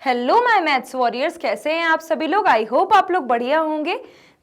Hello my maths warriors, कैसे हैं आप सभी लोग। आई होप आप लोग बढ़िया होंगे।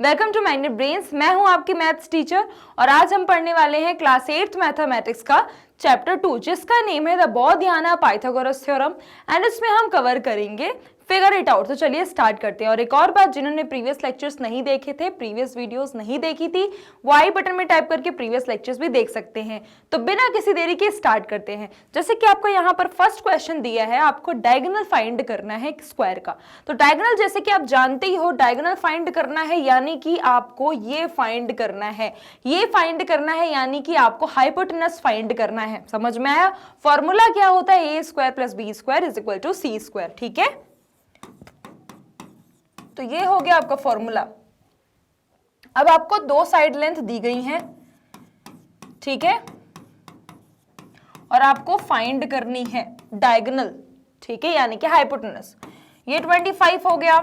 Welcome to minded brains. मैं हूं आपकी मैथ्स टीचर और आज हम पढ़ने वाले हैं क्लास 8th मैथमेटिक्स का चैप्टर 2 जिसका नेम है द बोधियाना पाइथागोरस थ्योरम एंड इसमें हम कवर करेंगे फिगर इट आउट। तो चलिए स्टार्ट करते हैं। और एक और बात, जिन्होंने प्रीवियस लेक्चर्स नहीं देखे थे, प्रीवियस वीडियोस नहीं देखी थी, वो आई बटन में टाइप करके प्रीवियस लेक्चर्स भी देख सकते हैं। तो बिना किसी देरी के स्टार्ट करते हैं। जैसे कि आपको यहाँ पर फर्स्ट क्वेश्चन दिया है, आपको डायगोनल फाइंड करना है स्क्वायर का। तो डायगोनल जैसे कि आप जानते ही हो, डायगोनल फाइंड करना है यानी कि आपको ये फाइंड करना है, ये फाइंड करना है यानी कि आपको हाइपोटेनस फाइंड करना है। समझ में आया? फॉर्मूला क्या होता है? A square plus B square is equal to C square. ठीक है, तो ये हो गया आपका फॉर्मूला। अब आपको दो साइड लेंथ दी गई हैं, ठीक है, और आपको फाइंड करनी है डायगोनल, ठीक है, यानी कि हाइपोटेनस। ये 25 हो गया,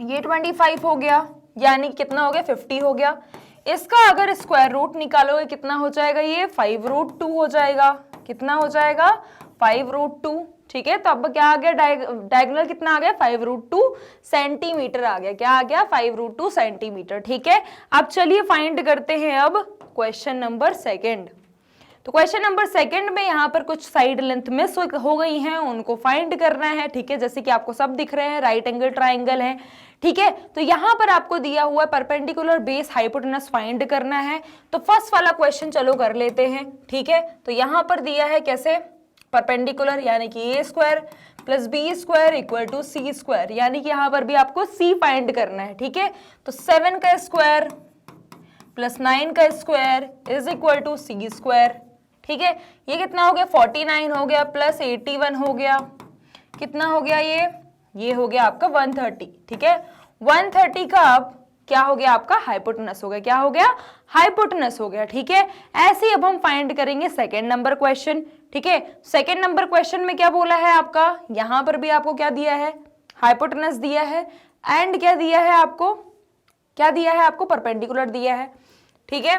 ये 25 हो गया, यानी कितना हो गया? 50 हो गया। इसका अगर स्क्वायर रूट निकालोगे कितना हो जाएगा? ये 5√2 हो जाएगा। कितना हो जाएगा? 5√2। ठीक है, तो अब क्या आ गया? डायगोनल कितना आ गया? 5√2 सेंटीमीटर आ गया। क्या आ गया? 5√2 सेंटीमीटर। ठीक है, अब चलिए फाइंड करते हैं अब क्वेश्चन नंबर सेकेंड। तो क्वेश्चन नंबर सेकंड में यहाँ पर कुछ साइड लेंथ मिस हो गई हैं, उनको फाइंड करना है। ठीक है, जैसे कि आपको सब दिख रहे हैं, राइट एंगल ट्राइंगल है। ठीक है, तो यहाँ पर आपको दिया हुआ है परपेंडिकुलर बेस हाइपोटेनस फाइंड करना है। तो फर्स्ट वाला क्वेश्चन चलो कर लेते हैं। ठीक है, तो यहाँ पर दिया है कैसे? परपेंडिकुलर यानी कि A square plus B square equal to C square, यानी कि यहाँ पर भी आपको सी फाइंड करना है। ठीक है, तो 7 का स्क्वायर प्लस 9 का square is equal to C square. ठीक है, ये कितना हो गया? 49 हो गया प्लस 81 हो गया। कितना हो गया? ये हो गया आपका 130। ठीक है, 130 का अब क्या हो गया? आपका हाइपोटेनस हो गया। क्या हो गया? हाइपोटेनस हो गया। ठीक है, ऐसे ही अब हम फाइंड करेंगे सेकेंड नंबर क्वेश्चन। ठीक है, सेकेंड नंबर क्वेश्चन में क्या बोला है आपका? यहां पर भी आपको क्या दिया है? हाइपोटेनस दिया है एंड क्या दिया है आपको? क्या दिया है आपको? परपेंडिकुलर दिया है। ठीक है,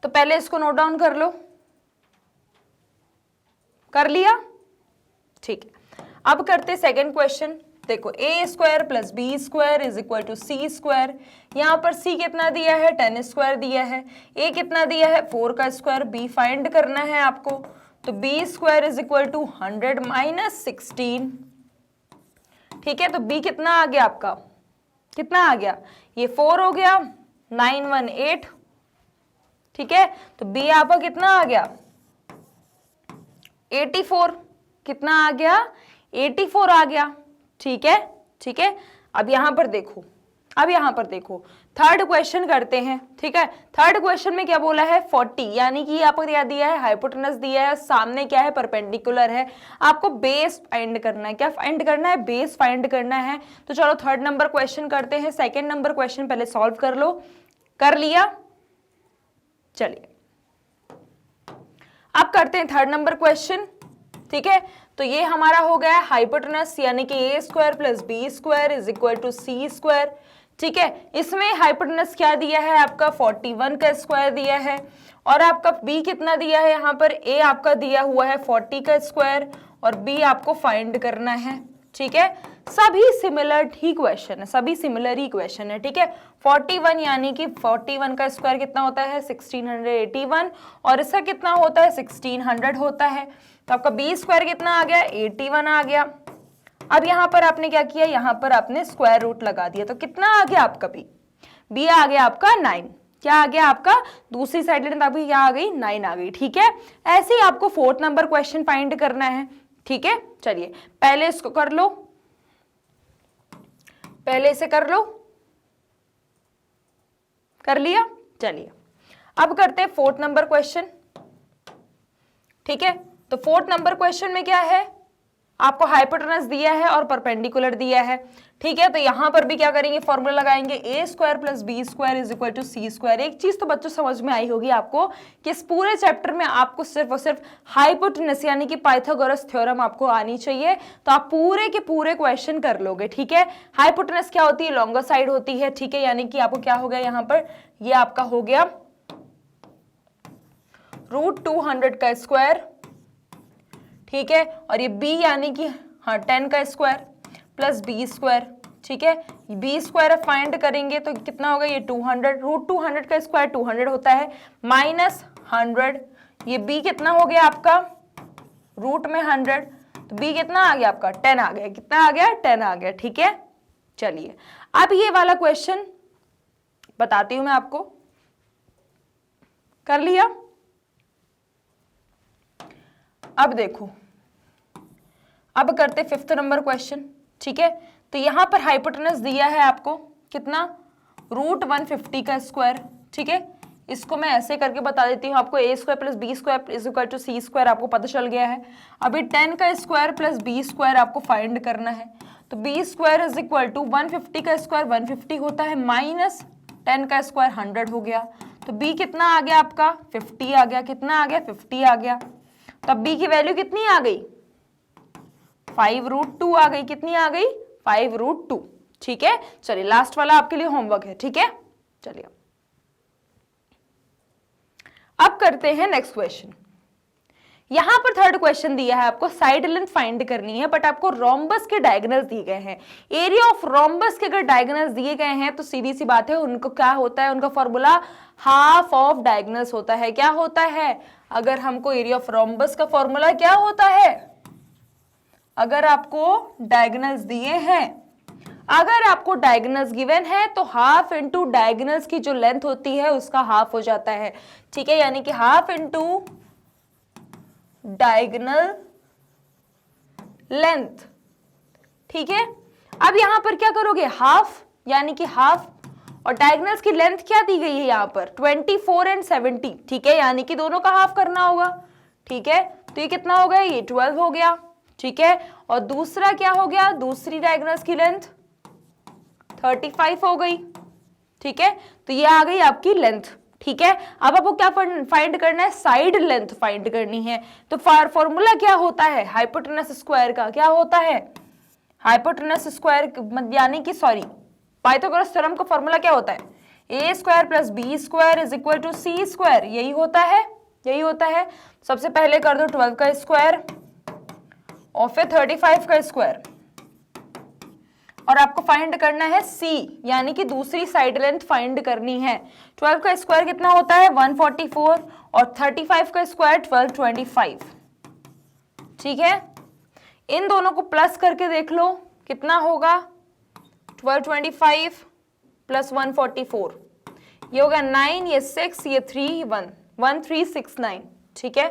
तो पहले इसको नोट डाउन कर लो। कर लिया? ठीक है, अब करते सेकंड क्वेश्चन। देखो, A square plus B square is equal to C square. यहां पर सी कितना दिया है? 10 स्क्वायर दिया है। ए कितना दिया है? 4 का स्क्वायर। बी फाइंड करना है आपको, तो b square is equal to 100 minus 16। ठीक है, तो बी कितना आ गया आपका? कितना आ गया? ये 4 हो गया, 9 1 8। ठीक है, तो बी आपका कितना आ गया? 84। कितना आ गया? 84 आ गया। ठीक है, ठीक है, अब यहां पर देखो, अब यहां पर देखो, थर्ड क्वेश्चन करते हैं। ठीक है, थर्ड क्वेश्चन में क्या बोला है? 40, यानी कि आपको क्या दिया है? हाइपोटेनस दिया है, सामने क्या है? परपेंडिकुलर है। आपको बेस फाइंड करना है। क्या फाइंड करना है? बेस फाइंड करना है। तो चलो थर्ड नंबर क्वेश्चन करते हैं। सेकेंड नंबर क्वेश्चन पहले सॉल्व कर लो। कर लिया? चलिए अब करते हैं थर्ड नंबर क्वेश्चन। ठीक है, तो ये हमारा हो गया हाइपोटेनस यानी कि A square plus B square is equal to C square. ठीक है, इसमें हाइपोटेनस क्या दिया है आपका? 41 का स्क्वायर दिया है और आपका बी कितना दिया है? यहाँ पर ए आपका दिया हुआ है 40 का स्क्वायर और बी आपको फाइंड करना है। ठीक है, सभी सिमिलर ही क्वेश्चन है, सभी सिमिलर ही क्वेश्चन है। ठीक है, 41 यानी कि 41 का स्क्वायर कितना होता है? 1681 और इसका कितना होता है? 1600 होता है। तो आपका बी स्क्वायर कितना आ गया? 81 आ गया। अब यहां पर आपने क्या किया? यहां पर आपने स्क्वायर रूट लगा दिया, तो कितना आ गया आपका बी? बी आ गया आपका 9। क्या आ गया आपका? दूसरी साइड लेंथ अभी क्या आ गई? 9 आ गई। ठीक है, ऐसे ही आपको फोर्थ नंबर क्वेश्चन फाइंड करना है। ठीक है, चलिए पहले इसको कर लो, पहले इसे कर लो। कर लिया? चलिए अब करते हैं फोर्थ नंबर क्वेश्चन। ठीक है, तो फोर्थ नंबर क्वेश्चन में क्या है? आपको हाइपोटेनस दिया है और परपेंडिकुलर दिया है। ठीक है, तो यहां पर भी क्या करेंगे? फॉर्मूला लगाएंगे, A square plus B square is equal to C square. एक चीज तो बच्चों समझ में आई होगी आपको कि इस पूरे चैप्टर में आपको सिर्फ और सिर्फ हाइपोटेनस यानी कि पाइथागोरस थ्योरम आपको आनी चाहिए, तो आप पूरे के पूरे क्वेश्चन कर लोगे। ठीक है, हाइपोटेनस क्या होती है? लॉन्गर साइड होती है। ठीक है, यानी कि आपको क्या हो गया यहाँ पर? ये आपका हो गया √200 का स्क्वायर। ठीक है, और ये b यानी कि हाँ 10 का स्क्वायर प्लस b स्क्वायर, ठीक है, b स्क्वायर फाइंड करेंगे तो कितना होगा, ये 200, रूट 200 का स्क्वायर 200 होता है, माइनस 100, ये b कितना हो गया आपका, रूट में 100, तो b कितना आ गया आपका 10 आ गया, कितना आ गया 10 आ गया, ठीक है। चलिए अब ये वाला क्वेश्चन बताती हूं मैं आपको, कर लिया। अब देखो, अब करते 5th नंबर क्वेश्चन, ठीक है। तो यहां पर हाइपोटेनस दिया है आपको कितना, रूट 150 का स्क्वायर, ठीक है। इसको मैं ऐसे करके बता देती हूँ आपको, a square plus B square is equal to C square आपको पता चल गया है। अभी 10 का स्क्वायर प्लस बी स्क्वायर आपको फाइंड करना है, तो b square is equal to 150 का स्क्वायर 150 होता है, माइनस 10 का स्क्वायर 100 हो गया, तो b कितना आ गया आपका 50 आ गया, कितना आ गया 50 आ गया, तब b की वैल्यू कितनी आ गई 5√2 आ गई, कितनी आ गई 5√2, ठीक है। चलिए लास्ट वाला आपके लिए होमवर्क है, ठीक है। चलिए अब करते हैं नेक्स्ट क्वेश्चन। यहां पर 3rd क्वेश्चन दिया है आपको, साइड लेंथ फाइंड करनी है, बट आपको रोम्बस के डायगोनल्स दिए गए हैं। एरिया ऑफ रोम्बस के अगर डायगोनल्स दिए गए हैं तो सीधी सी बात है, उनको क्या होता है, उनका फॉर्मूला हाफ ऑफ डायगोनल्स होता है। क्या होता है, अगर हमको एरिया ऑफ रोम्बस का फॉर्मूला क्या होता है, अगर आपको डायगोनल्स दिए हैं, अगर आपको डायगोनल्स गिवन है तो हाफ इंटू डायगोनल्स की जो लेंथ होती है उसका हाफ हो जाता है, ठीक है, यानी कि हाफ इंटू डायगोनल लेंथ, ठीक है। अब यहां पर क्या करोगे, हाफ यानी कि हाफ, और डायगोनल्स की लेंथ क्या दी गई है यहां पर 24 एंड 70, ठीक है, यानी कि दोनों का हाफ करना होगा, ठीक है। तो ये कितना हो गया, ये 12 हो गया, ठीक है। और दूसरा क्या हो गया, दूसरी डायगोनल्स की लेंथ 35 हो गई, ठीक है। तो ये आ गई आपकी लेंथ, ठीक है। अब आपको क्या फाइंड करना है, साइड लेंथ फाइंड करनी है। तो फॉर्मूला क्या होता है हाइपोटेनस स्क्वायर का, क्या होता है हाइपोटेनस स्क्वायर, यानी कि सॉरी पाइथागोरस थ्योरम का फॉर्मूला क्या होता है, A square plus B square is equal to C square, यही होता है, यही होता है। सबसे पहले कर दो 12 का स्क्वायर और फिर 35 का स्क्वायर, और आपको फाइंड करना है c, यानी कि दूसरी साइड लेंथ फाइंड करनी है। 12 का स्क्वायर कितना होता है 144 और 35 का स्क्वायर 1225, ठीक है। इन दोनों को प्लस करके देख लो कितना होगा, 1225 प्लस 144, ये होगा 9, ये 6, ये 3, 1, 1369, ठीक है।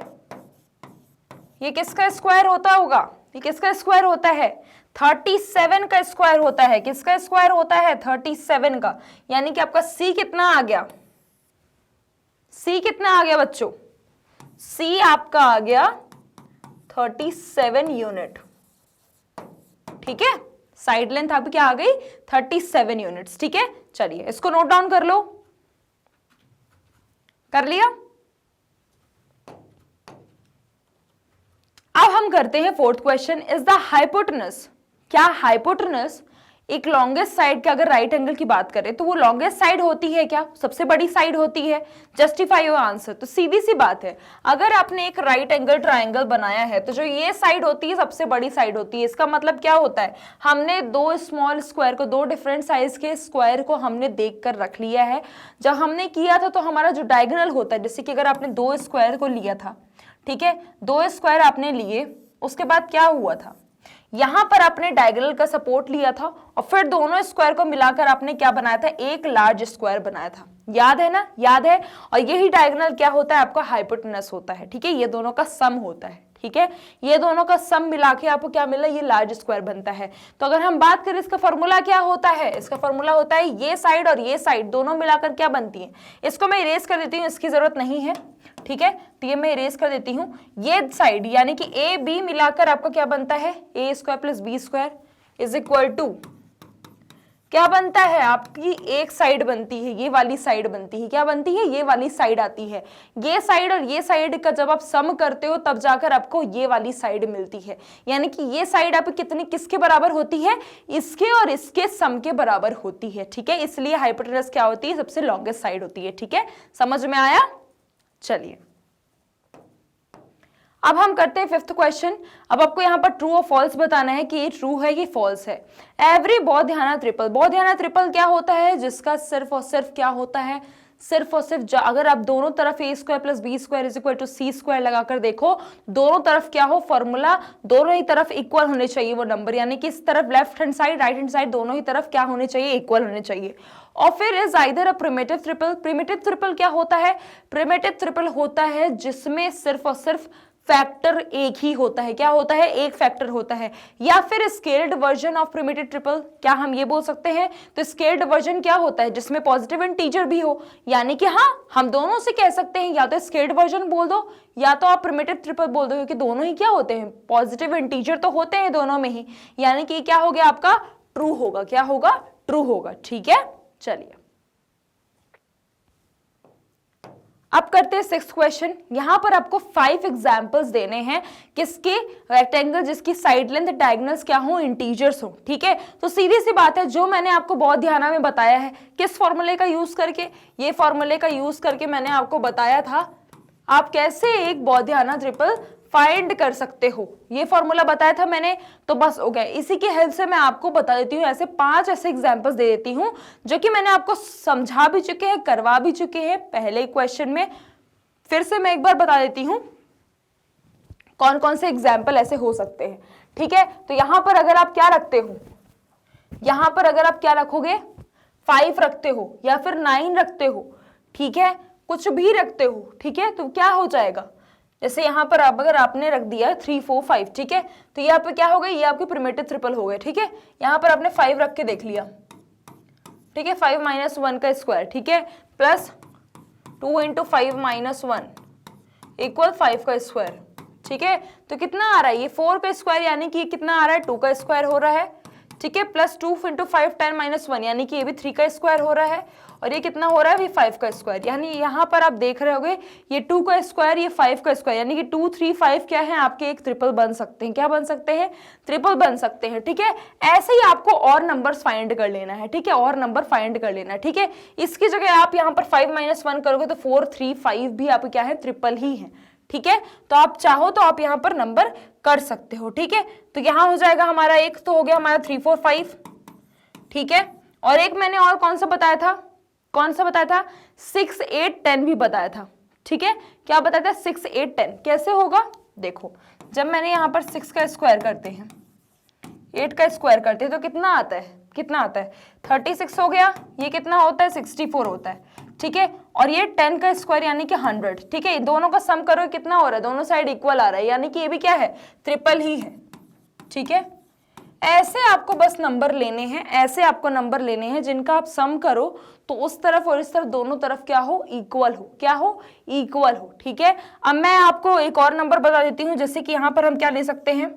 ये किसका स्क्वायर होता होगा, ये किसका स्क्वायर होता है 37 का स्क्वायर होता है, किसका स्क्वायर होता है 37 का, यानी कि आपका C कितना आ गया, C कितना आ गया बच्चों, C आपका आ गया 37 यूनिट, ठीक है। साइड लेंथ आपकी क्या आ गई 37 यूनिट्स, ठीक है। चलिए इसको नोट डाउन कर लो, कर लिया। अब हम करते हैं 4th question, is the hypotenuse, क्या हाइपोटेनस एक लॉन्गेस्ट साइड के, अगर राइट एंगल की बात करें तो वो लॉन्गेस्ट साइड होती है क्या, सबसे बड़ी साइड होती है, जस्टिफाई योर आंसर। तो सीधी सी बात है, अगर आपने एक राइट एंगल ट्राइंगल बनाया है तो जो ये साइड होती है सबसे बड़ी साइड होती है। इसका मतलब क्या होता है, हमने दो स्मॉल स्क्वायर को, दो डिफरेंट साइज के स्क्वायर को हमने देख कर रख लिया है। जब हमने किया था तो हमारा जो डायगोनल होता है, जैसे कि अगर आपने दो स्क्वायर को लिया था, ठीक है, दो स्क्वायर आपने लिए, उसके बाद क्या हुआ था, यहां पर आपने डायगोनल का सपोर्ट लिया था और फिर दोनों स्क्वायर को मिलाकर आपने क्या बनाया था, एक लार्ज स्क्वायर बनाया था, याद है ना, याद है। और यही डायगोनल क्या होता है आपका हाइपोटेनस होता है, ठीक है, ये दोनों का सम होता है, ठीक है, ये दोनों का सम मिला के आपको क्या मिला, ये लार्ज स्क्वायर बनता है। तो अगर हम बात करें इसका फॉर्मूला क्या होता है, इसका फॉर्मूला होता है ये साइड और ये साइड दोनों मिलाकर क्या बनती है, इसको मैं इरेज कर देती हूँ, इसकी जरूरत नहीं है, ठीक है। तो ये मैं इरेज कर देती हूँ, ये साइड यानी कि ए बी मिलाकर आपका क्या बनता है, A square plus B square is equal to क्या बनता है, आपकी एक साइड बनती है, ये वाली साइड बनती है, क्या बनती है, ये वाली साइड आती है। ये साइड और ये साइड का जब आप सम करते हो तब जाकर आपको ये वाली साइड मिलती है, यानी कि ये साइड आप कितनी, किसके बराबर होती है, इसके और इसके सम के बराबर होती है, ठीक है। इसलिए हाइपोटेनस क्या होती है, सबसे लॉन्गेस्ट साइड होती है, ठीक है, समझ में आया। चलिए अब हम करते हैं फिफ्थ क्वेश्चन। अब आपको यहाँ पर ट्रू और फॉल्स बताना है कि ये ट्रू है कि फॉल्स है। एवरी बहुध्याना ट्रिपल, बहुध्याना ट्रिपल क्या होता है, जिसका सिर्फ और सिर्फ क्या होता है, सिर्फ और सिर्फ अगर आप दोनों तरफ A square plus B square is equal to C square लगाकर देखो, दोनों तरफ क्या हो फॉर्मूला, दोनों ही तरफ इक्वल होने चाहिए वो नंबर, यानी कि इस तरफ left hand side right hand side दोनों ही तरफ क्या होने चाहिए, इक्वल होने चाहिए। और फिर is either a primitive triple, primitive triple क्या होता है, प्रिमिटिव ट्रिपल होता है जिसमें सिर्फ और सिर्फ फैक्टर एक ही होता है, क्या होता है, एक फैक्टर होता है। या फिर scaled version of primitive triple, क्या हम ये बोल सकते हैं, तो स्केल्ड वर्जन क्या होता है, जिसमें पॉजिटिव इंटीजर भी हो, यानी कि हाँ हम दोनों से कह सकते हैं, या तो स्केल्ड वर्जन बोल दो या तो आप प्रिमिटिव ट्रिपल बोल दो, क्योंकि दोनों ही क्या होते हैं, पॉजिटिव इंटीजर तो होते हैं दोनों में ही, यानी कि क्या हो गया आपका ट्रू होगा, क्या होगा, ट्रू होगा। ठीक है, चलिए अब करते हैं सिक्स्थ क्वेश्चन। यहां पर आपको 5 एग्जांपल्स देने हैं किसके, रेक्टेंगल जिसकी साइड लेंथ डायगोनल्स क्या हो, इंटीजर्स हो। ठीक है, तो सीधी सी बात है, जो मैंने आपको बहुत ध्यान में बताया है, किस फॉर्मूले का यूज करके, ये फॉर्मूले का यूज करके मैंने आपको बताया था आप कैसे एक बहुध्याना ट्रिपल फाइंड कर सकते हो, ये फॉर्मूला बताया था मैंने। तो बस हो गया, इसी की हेल्प से मैं आपको बता देती हूँ, ऐसे 5 ऐसे एग्जांपल्स दे देती हूँ जो कि मैंने आपको समझा भी चुके हैं, करवा भी चुके हैं पहले क्वेश्चन में। फिर से मैं एक बार बता देती हूँ कौन कौन से एग्जाम्पल ऐसे हो सकते हैं। ठीक है, तो यहां पर अगर आप क्या रखते हो, यहां पर अगर आप क्या रखोगे, 5 रखते हो या फिर 9 रखते हो, ठीक है, कुछ भी रखते हो, ठीक है, तो क्या हो जाएगा, जैसे यहां पर अब अगर आपने रख दिया 3 4 5, ठीक है, तो यहाँ पे क्या हो गया, ये आपकी प्रिमिटिव ट्रिपल हो गए। ठीक है, यहां पर आपने 5 रख के देख लिया, ठीक है, 5 - 1 का स्क्वायर, ठीक है, प्लस 2 × 5 - 1 इक्वल 5 का स्क्वायर। ठीक है, तो कितना आ रहा है, ये 4 का स्क्वायर, यानी कि ये कितना आ रहा है, 2 का स्क्वायर हो रहा है। ठीक है, प्लस 2 × 5 10 - 1, यानी कि ये भी 3 का स्क्वायर हो रहा है, और ये कितना हो रहा है, 5 का स्क्वायर। यानी यहाँ पर आप देख रहे होगे ये 2 का स्क्वायर, ये 5 का स्क्वायर, यानी कि 2 3 5 क्या है आपके, एक ट्रिपल बन सकते हैं, क्या बन सकते हैं, ट्रिपल बन सकते हैं। ठीक है, ऐसे ही आपको और नंबर्स फाइंड कर लेना है। ठीक है, और नंबर फाइंड कर लेना है। ठीक है, इसकी जगह आप यहाँ पर 5 - 1 करोगे तो 4 3 5 भी आप क्या है, ट्रिपल ही है। ठीक है, तो आप चाहो तो आप यहाँ पर नंबर कर सकते हो। ठीक है, तो यहाँ हो जाएगा हमारा, एक तो हो गया हमारा 3 4 5, ठीक है, और एक मैंने और कौन सा बताया था, कौन सा बताया था, 6 8 10 भी बताया था। ठीक है, क्या बताया था, 6 8 10 कैसे होगा, देखो जब मैंने यहाँ पर 6 का स्क्वायर करते हैं, 8 का स्क्वायर करते हैं तो कितना आता है, कितना आता है, 36 हो गया, ये कितना होता है, 64 होता है। ठीक है, और ये 10 का स्क्वायर यानी कि 100। ठीक है, दोनों का सम करो कितना हो रहा है, दोनों साइड इक्वल आ रहा है, यानी कि ये भी क्या है, ट्रिपल ही है। ठीक है, ऐसे आपको बस नंबर लेने हैं, ऐसे आपको नंबर लेने हैं जिनका आप सम करो तो उस तरफ और इस तरफ दोनों तरफ क्या हो, इक्वल हो, क्या हो, इक्वल हो। ठीक है, अब मैं आपको एक और नंबर बता देती हूँ, जैसे कि यहाँ पर हम क्या ले सकते हैं,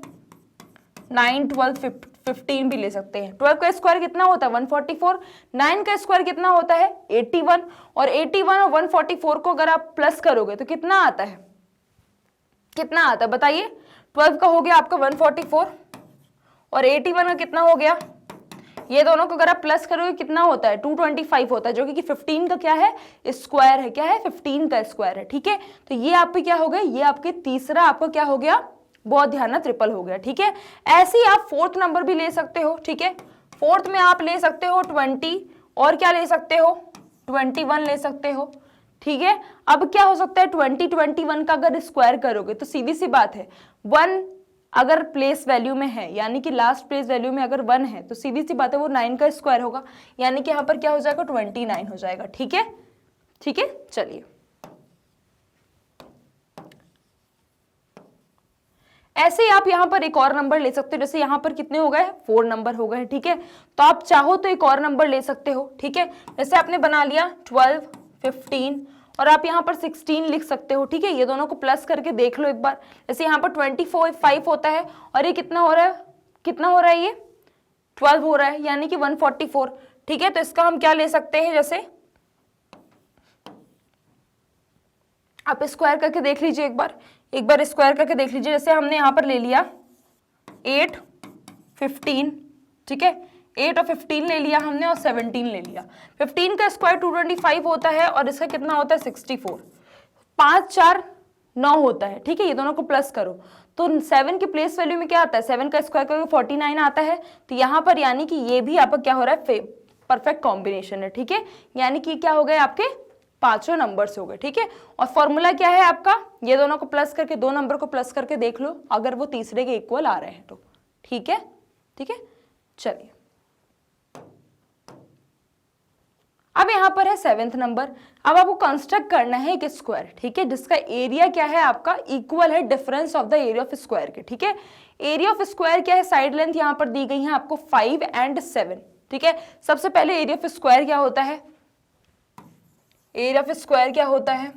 9 12 15 भी ले सकते हैं। 12 का स्क्वायर कितना होता है, 144, 9 का स्क्वायर कितना होता है, 81, और 81 और 144 को अगर आप प्लस करोगे तो कितना आता है, कितना आता है बताइए, 12 का हो गया आपका 144 और 81 का कितना हो गया, ये दोनों को अगर आप प्लस करोगे कितना होता है, 225 होता है, जो कि 15 का क्या है, स्क्वायर है, क्या है, 15 का स्क्वायर है। ठीक है, तो ये आपके क्या हो गए, ये आपके तीसरा आपका क्या हो गया, बहुध्याना ट्रिपल हो गया। ठीक है, ऐसे ही आप 4th नंबर भी ले सकते हो। ठीक है, 4th में आप ले सकते हो 20, और क्या ले सकते हो, 21 ले सकते हो। ठीक है, अब क्या हो सकता है, 20 21 का अगर स्क्वायर करोगे तो सीधी सी बात है, 1 अगर प्लेस वैल्यू में है, यानी कि लास्ट प्लेस वैल्यू में अगर 1 है तो सीधी सी बात है वो 9 का स्क्वायर होगा, यानी कि यहाँ पर क्या हो जाएगा, 29 हो जाएगा। ठीक है, ठीक है, चलिए ऐसे ही आप यहाँ पर एक और नंबर ले सकते हो, जैसे यहाँ पर कितने हो गए, 4 नंबर हो गए। ठीक है, तो आप चाहो तो एक और नंबर ले सकते हो। ठीक है, जैसे आपने बना लिया 12 15 और आप यहाँ पर 16 लिख सकते हो। ठीक है, ये दोनों को प्लस करके देख लो एक बार, जैसे यहाँ पर 25 होता है और ये कितना हो रहा है, कितना हो रहा है, ये 12 हो रहा है, यानी कि 144। ठीक है, तो इसका हम क्या ले सकते हैं, जैसे आप स्क्वायर करके देख लीजिए एक बार स्क्वायर करके देख लीजिए। जैसे हमने यहाँ पर ले लिया 8 15, ठीक है, 8 और 15 ले लिया हमने और 17 ले लिया। 15 का स्क्वायर 225 होता है और इसका कितना होता है, 64। 5 4 9 होता है, ठीक है। ये दोनों को प्लस करो तो 7 की प्लेस वैल्यू में क्या आता है, 7 का स्क्वायर करोगे 49 आता है। तो यहाँ पर यानी कि ये भी आपका क्या हो रहा है, परफेक्ट कॉम्बिनेशन है, ठीक है। यानी कि क्या हो गए आपके पांचों नंबर्स हो गए, ठीक है। और फॉर्मूला क्या है आपका, ये दोनों को प्लस करके, दो नंबर को प्लस करके देख लो अगर वो तीसरे के इक्वल आ रहे हैं तो, ठीक है, ठीक है। चलिए अब यहां पर है 7th नंबर। अब आपको कंस्ट्रक्ट करना है एक स्क्वायर, ठीक है, जिसका एरिया क्या है आपका, इक्वल है difference of the area of square के, ठीक है। एरिया ऑफ स्क्वायर क्या है, साइड लेंथ यहां पर दी गई है आपको 5 and 7, ठीक है। सबसे पहले एरिया ऑफ स्क्वायर क्या होता है, एरिया ऑफ स्क्वायर क्या होता है,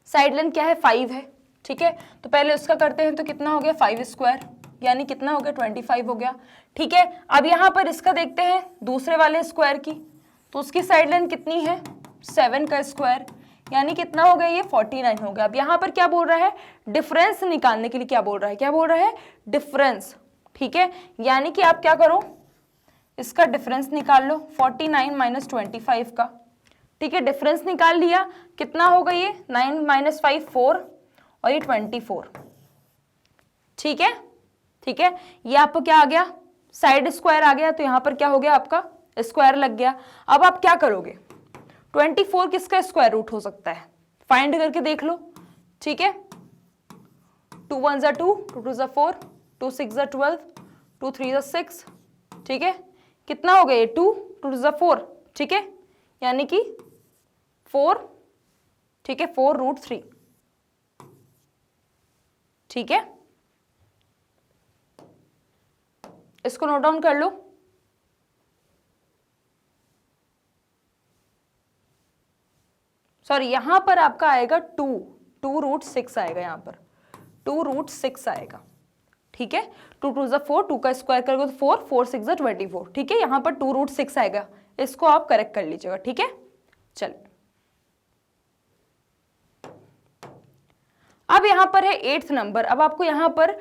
साइड लेंथ क्या है 5 है, ठीक है। तो पहले उसका करते हैं, तो कितना हो गया 5 स्क्वायर, यानी कितना हो गया 25 हो गया, ठीक है। अब यहां पर इसका देखते हैं दूसरे वाले स्क्वायर की, तो उसकी साइड लेंथ कितनी है 7 का स्क्वायर, यानी कितना हो गया ये 49 हो गया। अब यहां पर क्या बोल रहा है, डिफरेंस निकालने के लिए क्या बोल रहा है, क्या बोल रहा है, डिफरेंस, ठीक है। यानी कि आप क्या करो, इसका डिफरेंस निकाल लो 49 माइनस 25 का, ठीक है। डिफरेंस निकाल लिया, कितना होगा ये 9 माइनस 5 4 और ये 24, ठीक है, ठीक है। ये आपको क्या आ गया, साइड स्क्वायर आ गया, तो यहां पर क्या हो गया आपका स्क्वायर लग गया। अब आप क्या करोगे, 24 किसका स्क्वायर रूट हो सकता है, फाइंड करके देख लो, ठीक है। 2 1 जा 2, 2 2 जा 4, 2 6 जा 12, 2 3 जा 6, ठीक है। कितना हो गया ये 2 2 जा 4, ठीक है, यानी कि 4, ठीक है, 4√3, ठीक है। इसको नोट डाउन कर लो। सॉरी, यहां पर आपका आएगा 2√6 आएगा, यहां पर 2√6 आएगा, ठीक है। 2 2 जा 4, 2 का स्क्वायर करोगे तो 4, 4 6 जा 24, ठीक है। यहां पर 2√6 आएगा, इसको आप करेक्ट कर लीजिएगा, ठीक है। चलिए अब यहां पर है 8th नंबर। अब आपको यहां पर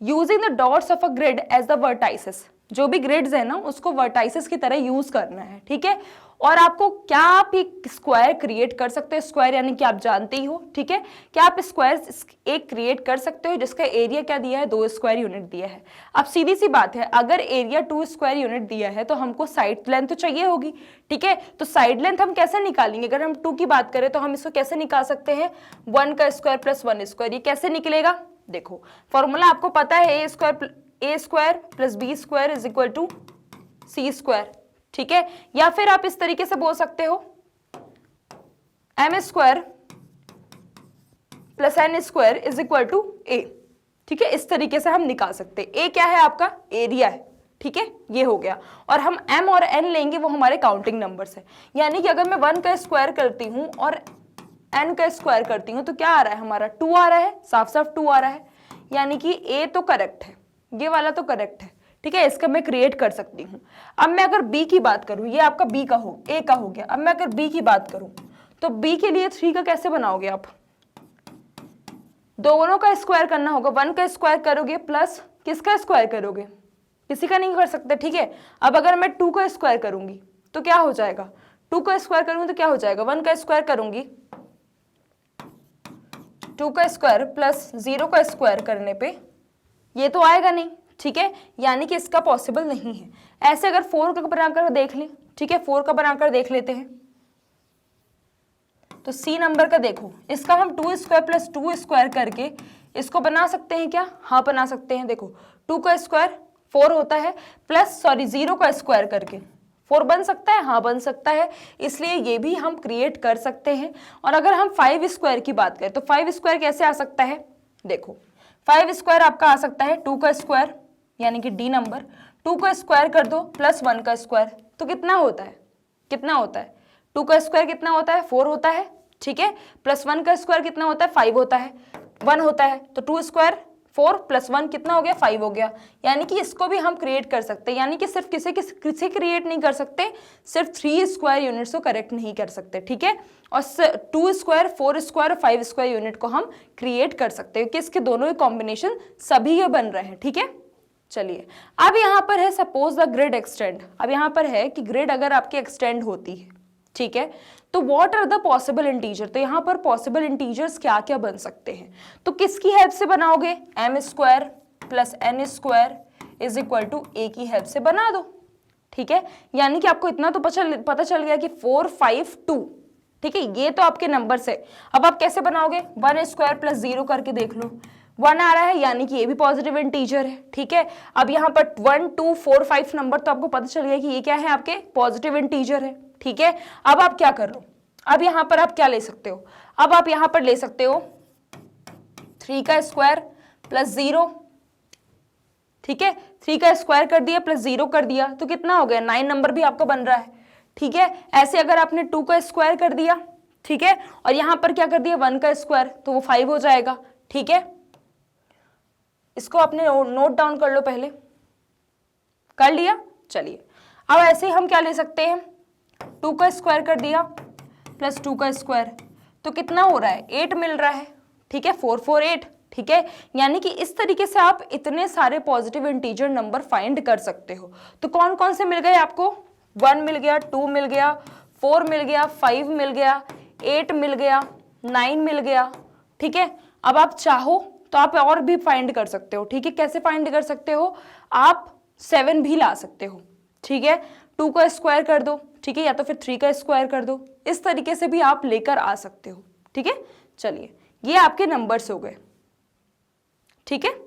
using the dots of a grid as the vertices, जो भी ग्रिड्स है ना उसको वर्टाइसेस की तरह यूज करना है, ठीक है। और आपको क्या आप एक स्क्वायर क्रिएट कर सकते हो, स्क्वायर यानी कि आप जानते ही हो, ठीक है। क्या आप स्क्वायर एक क्रिएट कर सकते हो जिसका एरिया क्या दिया है, 2 स्क्वायर यूनिट दिया है। अब सीधी सी बात है, अगर एरिया 2 स्क्वायर यूनिट दिया है तो हमको साइड लेंथ तो चाहिए होगी, ठीक है। तो साइड लेंथ हम कैसे निकालेंगे, अगर हम 2 की बात करें तो हम इसको कैसे निकाल सकते हैं, 1 का स्क्वायर प्लस 1 स्क्वायर। ये कैसे निकलेगा, देखो फॉर्मूला आपको पता है, A square plus B square is equal to C square, ठीक है। या फिर आप इस तरीके से बोल सकते हो M square plus N square is equal to A, ठीक है। इस तरीके से हम निकाल सकते हैं। ए क्या है आपका, एरिया है, ठीक है, ये हो गया। और हम m और n लेंगे, वो हमारे काउंटिंग नंबर्स है। यानी कि अगर मैं 1 का स्क्वायर करती हूं और n का स्क्वायर करती हूं तो क्या आ रहा है हमारा, 2 आ रहा है, साफ साफ 2 आ रहा है। यानी कि a तो करेक्ट है, ये वाला तो करेक्ट है, ठीक है। इसका मैं क्रिएट कर सकती हूं। अब मैं अगर b की बात करूं, ये आपका b का हो, a का हो गया। अब मैं अगर b की बात करूं तो b के लिए 3 का कैसे बनाओगे आप, दोनों का स्क्वायर करना होगा। 1 का स्क्वायर करोगे प्लस किसका स्क्वायर करोगे, किसी का नहीं कर सकते, ठीक है। अब अगर मैं 2 का स्क्वायर करूंगी तो क्या हो जाएगा, 2 का स्क्वायर करूंगी तो क्या हो जाएगा, 1 का स्क्वायर करूंगी, 2 का स्क्वायर प्लस 0 का स्क्वायर करने पे ये तो आएगा नहीं, ठीक है। यानी कि इसका पॉसिबल नहीं है। ऐसे अगर 4 का बनाकर देख लें, ठीक है, 4 का बनाकर देख लेते हैं तो सी नंबर का देखो, इसका हम 2 स्क्वायर प्लस 2 स्क्वायर करके इसको बना सकते हैं क्या, हाँ बना सकते हैं। देखो 2 का स्क्वायर 4 होता है, प्लस 0 का स्क्वायर करके 4 बन सकता है, हाँ बन सकता है। इसलिए ये भी हम क्रिएट कर सकते हैं। और अगर हम 5 स्क्वायर की बात करें तो 5 स्क्वायर कैसे आ सकता है, देखो 5 स्क्वायर आपका आ सकता है 2 का स्क्वायर यानी कि डी नंबर, 2 का स्क्वायर कर दो प्लस 1 का स्क्वायर, तो कितना होता है, कितना होता है, 2 का स्क्वायर कितना होता है, 4 होता है, ठीक है। प्लस 1 का स्क्वायर कितना होता है, 5 होता है, 1 होता है। तो 2 स्क्वायर 4 प्लस 1 कितना हो गया, 5 हो गया। यानी कि इसको भी हम क्रिएट कर सकते हैं। यानी कि सिर्फ किसे क्रिएट नहीं कर सकते, सिर्फ 3 स्क्वायर यूनिट्स को करेक्ट नहीं कर सकते, ठीक है। और 2 स्क्वायर 4 स्क्वायर 5 स्क्वायर यूनिट को हम क्रिएट कर सकते हैं, कि इसके दोनों ही कॉम्बिनेशन सभी ये बन रहे हैं, ठीक है। चलिए अब यहाँ पर है सपोज द ग्रिड एक्सटेंड। अब यहाँ पर है कि ग्रिड अगर आपकी एक्सटेंड होती है, ठीक है। तो what are the possible integer, तो यहाँ पर पॉसिबल इंटीजर्स क्या क्या बन सकते हैं, तो किसकी हेल्प से बनाओगे, M square plus N square is equal to A की हेल्प से बना दो, ठीक है। यानी कि आपको इतना तो पता चल गया कि 4 5 2, ठीक है, ये तो आपके नंबर से। अब आप कैसे बनाओगे, 1 स्क्वायर प्लस 0 करके देख लो, 1 आ रहा है यानी कि ये भी पॉजिटिव इंटीजर है, ठीक है। अब यहाँ पर 1 2 4 5 नंबर तो आपको पता चल गया कि ये क्या है, आपके पॉजिटिव इंटीजर है, ठीक है। अब आप क्या कर लो, अब यहाँ पर आप क्या ले सकते हो, अब आप यहाँ पर ले सकते हो 3 का स्क्वायर प्लस 0, ठीक है, 3 का स्क्वायर कर दिया प्लस 0 कर दिया तो कितना हो गया, 9 नंबर भी आपका बन रहा है, ठीक है। ऐसे अगर आपने 2 का स्क्वायर कर दिया, ठीक है, और यहां पर क्या कर दिया 1 का स्क्वायर तो वो 5 हो जाएगा, ठीक है। इसको आपने नोट डाउन कर लो, पहले कर लिया। चलिए अब ऐसे ही हम क्या ले सकते हैं, 2 का स्क्वायर कर दिया प्लस 2 का स्क्वायर तो कितना हो रहा है, 8 मिल रहा है, ठीक है, 4 4 8, ठीक है। यानी कि इस तरीके से आप इतने सारे पॉजिटिव इंटीजर नंबर फाइंड कर सकते हो। तो कौन कौन से मिल गए आपको, 1 मिल गया, 2 मिल गया, 4 मिल गया, 5 मिल गया, 8 मिल गया, 9 मिल गया, ठीक है। अब आप चाहो तो आप और भी फाइंड कर सकते हो, ठीक है। कैसे फाइंड कर सकते हो, आप 7 भी ला सकते हो, ठीक है, 2 का स्क्वायर कर दो, ठीक है, या तो फिर 3 का स्क्वायर कर दो, इस तरीके से भी आप लेकर आ सकते हो, ठीक है। चलिए ये आपके नंबर्स हो गए, ठीक है।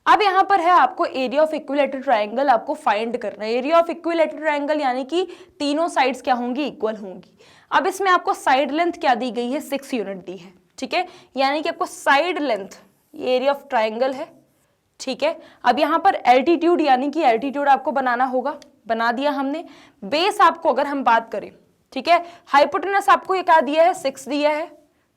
अब यहां पर है आपको एरिया ऑफ इक्विलेटरल ट्रायंगल आपको फाइंड करना है। एरिया ऑफ इक्विलेटरल ट्रायंगल यानी कि तीनों साइड्स क्या होंगी, इक्वल होंगी। अब इसमें आपको साइड लेंथ क्या दी गई है, 6 यूनिट दी है, ठीक है। यानी कि आपको साइड लेंथ, ये एरिया ऑफ ट्रायंगल है, ठीक है। अब यहां पर एल्टीट्यूड यानी कि एल्टीट्यूड आपको बनाना होगा, बना दिया हमने। बेस आपको अगर हम बात करें, ठीक है, हाइपोटेनस आपको ये क्या दिया है, 6 दिया है,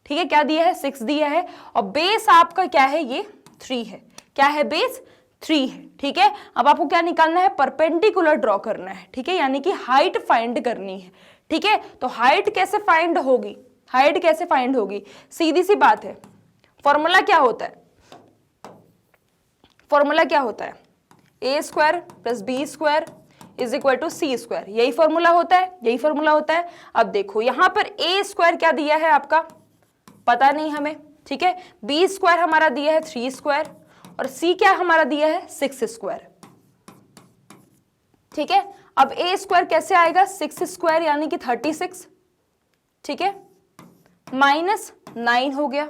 ठीक है, क्या दिया है, 6 दिया है, और बेस आपका क्या है, ये 3 है, क्या है, बेस 3 है, ठीक है। अब आपको क्या निकालना है, परपेंडिकुलर ड्रॉ करना है, ठीक है, यानी कि हाइट फाइंड करनी है, ठीक है। तो हाइट कैसे फाइंड होगी, हाइट कैसे फाइंड होगी, सीधी सी बात है, फॉर्मूला क्या होता है, फॉर्मूला क्या होता है, A square plus B square is equal to C square, यही फॉर्मूला होता है, यही फॉर्मूला होता है। अब देखो यहां पर ए स्क्वायर क्या दिया है आपका, पता नहीं हमें, ठीक है, बी स्क्वायर हमारा दिया है 3 स्क्वायर, और सी क्या हमारा दिया है 6 स्क्वायर, ठीक है। अब ए स्क्वायर कैसे आएगा, 6 स्क्वायर यानी कि 36, ठीक है, माइनस 9 हो गया,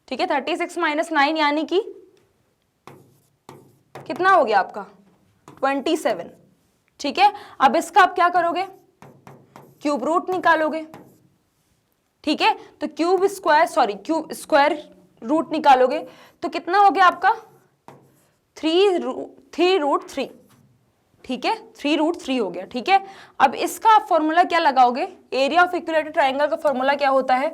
ठीक है, 36 माइनस 9 यानी कि कितना हो गया आपका 27, ठीक है। अब इसका आप क्या करोगे, क्यूब रूट निकालोगे, ठीक है। तो क्यूब स्क्वायर रूट निकालोगे तो कितना हो गया आपका 3 रूट 3, ठीक है, 3 रूट 3 हो गया, ठीक है। अब इसका आप फॉर्मूला क्या लगाओगे, एरिया ऑफ इक्विलेटरल ट्रायंगल का फॉर्मूला क्या होता है,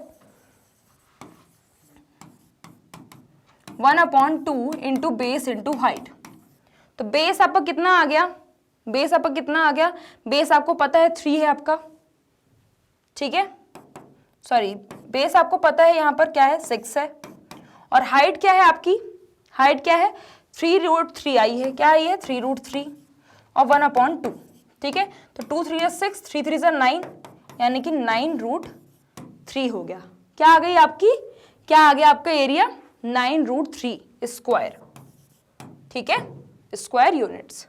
1/2 इंटू बेस इंटू हाइट। तो बेस आपका कितना आ गया, बेस आपका कितना आ गया, बेस आपको पता है 3 है आपका, ठीक है, सॉरी बेस आपको पता है यहाँ पर क्या है 6 है, और हाइट क्या है आपकी, हाइट क्या है 3 रूट 3 आई है, क्या आई है 3 रूट 3 और 1/2, ठीक है। तो 2 3 is 6, 3 3 is 9 यानी कि 9 रूट 3 हो गया, क्या आ गई आपकी, क्या आ गया आपका एरिया 9 रूट 3 स्क्वायर, ठीक है, स्क्वायर यूनिट्स।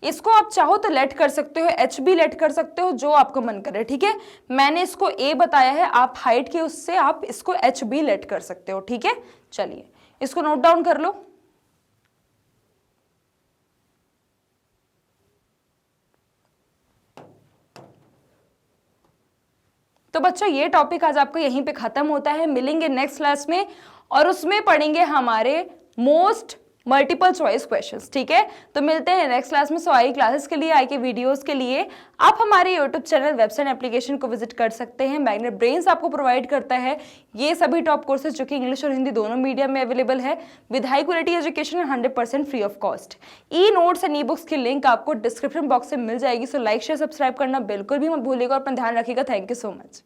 इसको आप चाहो तो लेट कर सकते हो, एच भी लेट कर सकते हो, जो आपको मन करे, ठीक है। मैंने इसको ए बताया है, आप हाइट के उससे आप इसको एच भी लेट कर सकते हो, ठीक है। चलिए इसको नोट डाउन कर लो। तो बच्चों ये टॉपिक आज आपको यहीं पे खत्म होता है, मिलेंगे नेक्स्ट क्लास में और उसमें पढ़ेंगे हमारे मोस्ट मल्टीपल चॉइस क्वेश्चंस, ठीक है। तो मिलते हैं नेक्स्ट क्लास में। सो आई क्लासेस के लिए, आई के वीडियोस के लिए आप हमारे यूट्यूब चैनल, वेबसाइट, एप्लीकेशन को विजिट कर सकते हैं। मैग्नेट ब्रेन्स आपको प्रोवाइड करता है ये सभी टॉप कोर्सेज जो कि इंग्लिश और हिंदी दोनों मीडियम में अवेलेबल है with high quality education 100% free of cost. E notes and e books की लिंक आपको डिस्क्रिप्शन बॉक्स में मिल जाएगी। सो लाइक शेयर सब्सक्राइब करना बिल्कुल भी मत भूलिएगा और अपना ध्यान रखिएगा। Thank you so much.